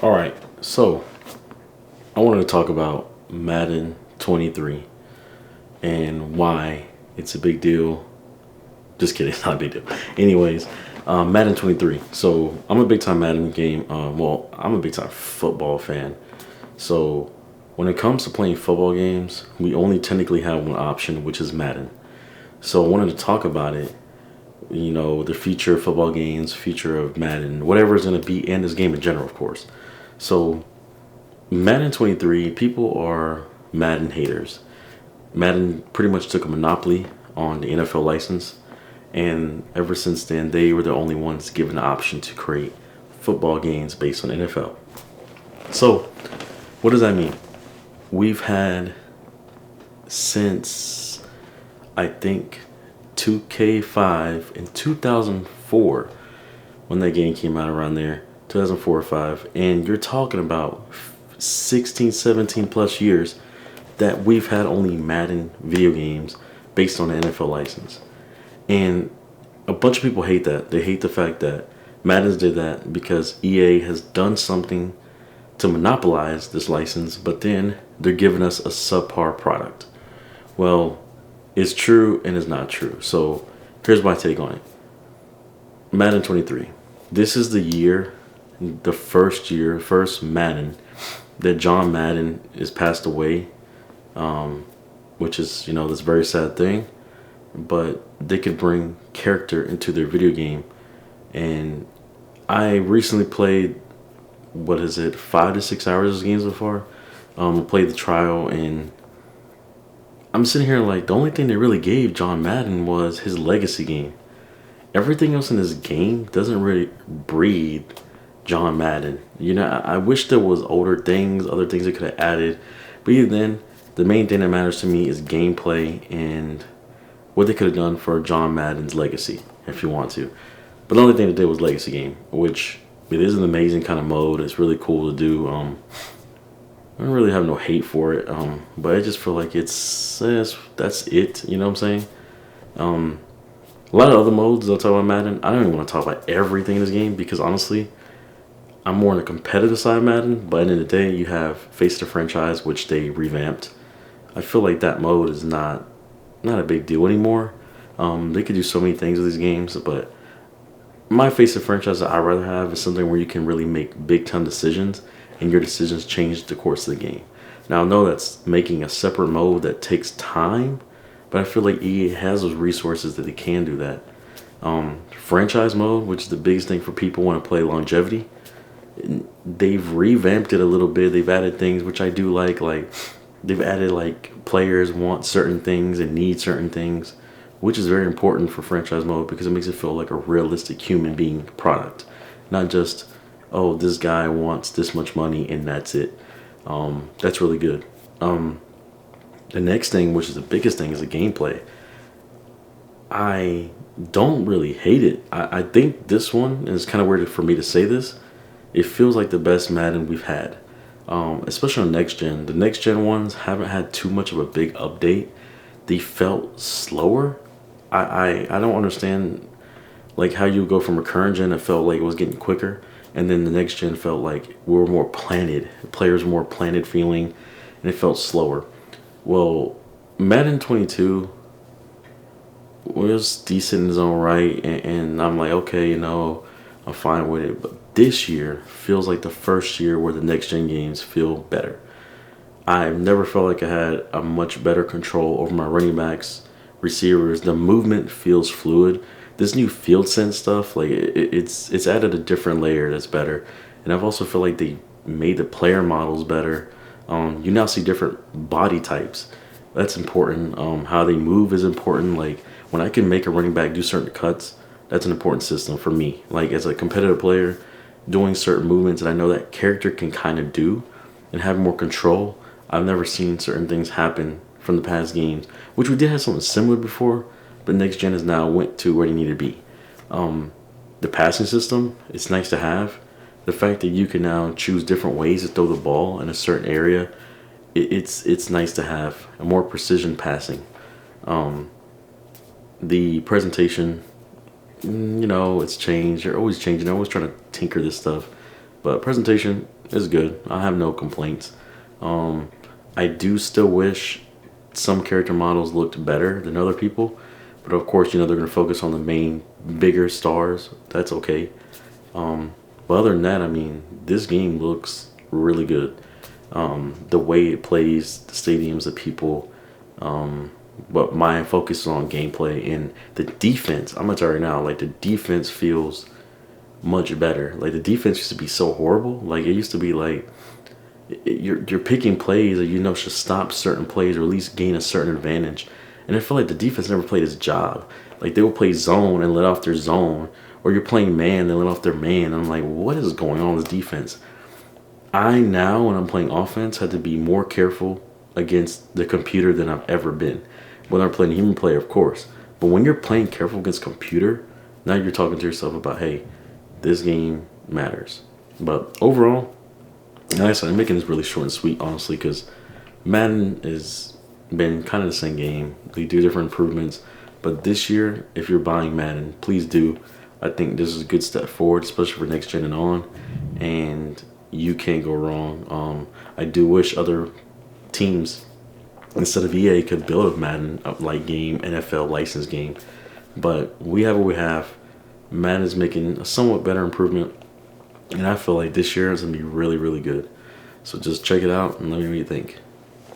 All right, so I wanted to talk about Madden 23 and why it's a big deal. Just kidding, it's not a big deal. Anyways, Madden 23. So I'm a big time Madden game. I'm a big time football fan. So when it comes to playing football games, we only technically have one option, which is Madden. So I wanted to talk about it. The future of football games, future of Madden, whatever is going to be in this game in general, of course. So Madden 23, people are Madden haters. Madden pretty much took a monopoly on the NFL license, and ever since then, they were the only ones given the option to create football games based on NFL. So, what does that mean? We've had since I think 2K5 in 2004 when that game came out around there, 2004 or 5, and you're talking about 16, 17 plus years that we've had only Madden video games based on the NFL license. And a bunch of people hate that. They hate the fact that Madden's did that because EA has done something to monopolize this license, but then they're giving us a subpar product. Well, it's true and it's not true. So here's my take on it. Madden 23. This is the year, first Madden that John Madden is passed away, which is, this very sad thing. But they could bring character into their video game. And I recently played, 5 to 6 hours of games so far. Played the trial, and I'm sitting here like, the only thing they really gave John Madden was his legacy game. Everything else in this game doesn't really breathe John Madden. I wish there was other things they could have added. But even then, the main thing that matters to me is gameplay and what they could have done for John Madden's legacy, if you want to. But the only thing they did was legacy game, which it is an amazing kind of mode. It's really cool to do. I don't really have no hate for it, but I just feel like that's it. You know what I'm saying? A lot of other modes they'll talk about Madden. I don't even want to talk about everything in this game because honestly, I'm more on the competitive side of Madden. But at the end of the day, you have Face the Franchise, which they revamped. I feel like that mode is not a big deal anymore. They could do so many things with these games, but my Face the Franchise that I'd rather have is something where you can really make big time decisions and your decisions change the course of the game. Now I know that's making a separate mode that takes time, but I feel like EA has those resources that they can do that. Franchise mode, which is the biggest thing for people who want to play longevity, they've revamped it a little bit. They've added things which I do like they've added players want certain things and need certain things, which is very important for franchise mode because it makes it feel like a realistic human being product, not just, oh, this guy wants this much money and that's it. That's really good. The next thing, which is the biggest thing, is the gameplay. I don't really hate it. I think this one, and it's kind of weird for me to say this, it feels like the best Madden we've had. Especially on next gen. The next gen ones haven't had too much of a big update. They felt slower. I don't understand how you go from a current gen that felt like it was getting quicker, and then the next gen felt like we were more planted. The players were more planted feeling, and it felt slower. Well, Madden 22 was decent in its own right, and I'm like, okay, I'm fine with it. But this year feels like the first year where the next gen games feel better. I've never felt like I had a much better control over my running backs, receivers. The movement feels fluid. This new field sense stuff, it's added a different layer that's better. And I've also felt like they made the player models better. You now see different body types. That's important. How they move is important. When I can make a running back do certain cuts, that's an important system for me. As a competitive player, doing certain movements that I know that character can kind of do and have more control. I've never seen certain things happen from the past games, which we did have something similar before, but next gen has now went to where they need to be. The passing system, it's nice to have. The fact that you can now choose different ways to throw the ball in a certain area, it's nice to have. A more precision passing. The presentation, it's changed. They're always changing. They're always trying to tinker this stuff. But presentation is good. I have no complaints. I do still wish some character models looked better than other people, but of course, they're going to focus on the main, bigger stars. That's okay. But other than that, I mean, this game looks really good. The way it plays, the stadiums, the people. But my focus is on gameplay and the defense. I'm gonna tell you right now, like the defense feels much better. Like the defense used to be so horrible. Like it used to be like you're picking plays that should stop certain plays or at least gain a certain advantage. And I feel like the defense never played its job. Like they will play zone and let off their zone, or you're playing man and let off their man. And I'm like, what is going on with defense? I now, when I'm playing offense, had to be more careful against the computer than I've ever been. When I'm playing human player, of course. But when you're playing careful against computer, now you're talking to yourself about, hey, this game matters. But overall, like I said, I'm making this really short and sweet, honestly, because Madden has been kind of the same game. They do different improvements. But this year, if you're buying Madden, please do. I think this is a good step forward, especially for next gen and on. And you can't go wrong. I do wish other teams, instead of EA, could build a Madden like game, NFL licensed game. But we have what we have. Madden is making a somewhat better improvement. And I feel like this year is going to be really, really good. So just check it out and let me know what you think.